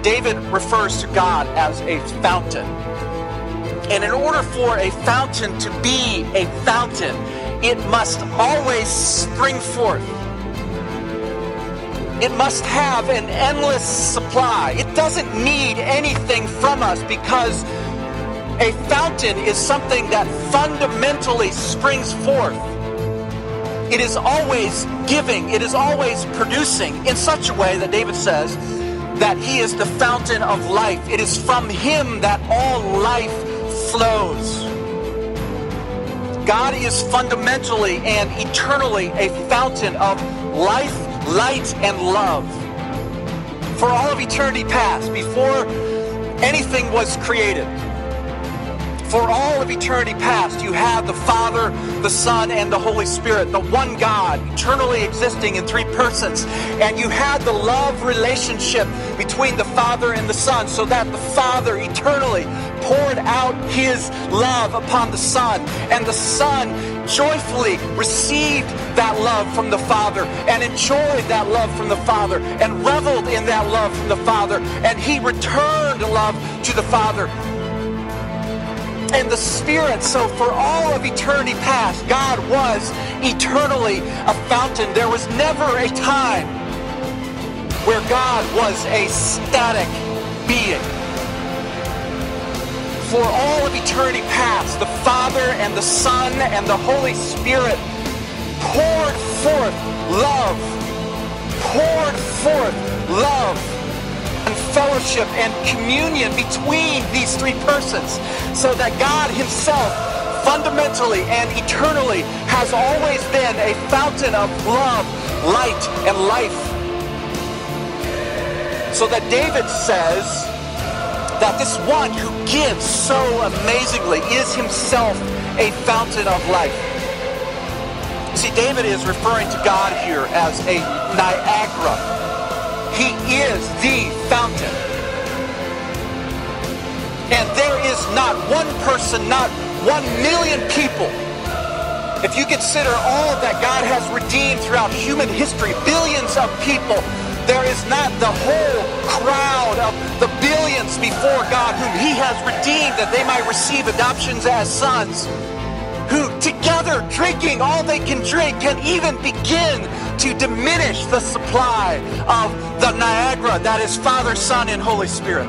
David refers to God as a fountain. And in order for a fountain to be a fountain, it must always spring forth. It must have an endless supply. It doesn't need anything from us, because a fountain is something that fundamentally springs forth. It is always giving. It is always producing in such a way that David says that he is the fountain of life. It is from him that all life flows. God is fundamentally and eternally a fountain of life, light, and love. For all of eternity past, before anything was created, for all of eternity past, you have the Father, the Son, and the Holy Spirit, the one God, eternally existing in three persons. And you had the love relationship between the Father and the Son, so that the Father eternally poured out his love upon the Son. And the Son joyfully received that love from the Father and enjoyed that love from the Father and reveled in that love from the Father. And he returned love to the Father. And the Spirit, so for all of eternity past, God was eternally a fountain. There was never a time where God was a static being. For all of eternity past, the Father and the Son and the Holy Spirit poured forth love and fellowship and communion between these three persons, so that God himself fundamentally and eternally has always been a fountain of love, light, and life. So that David says that this one who gives so amazingly is himself a fountain of life. See, David is referring to God here as a Niagara. He is the fountain. And there is not one person, not 1 million people. If you consider all that God has redeemed throughout human history, billions of people, there is not the whole crowd of the billions before God whom he has redeemed that they might receive adoptions as sons, who together drinking all they can drink can even begin to diminish the supply of the Niagara that is Father, Son, and Holy Spirit.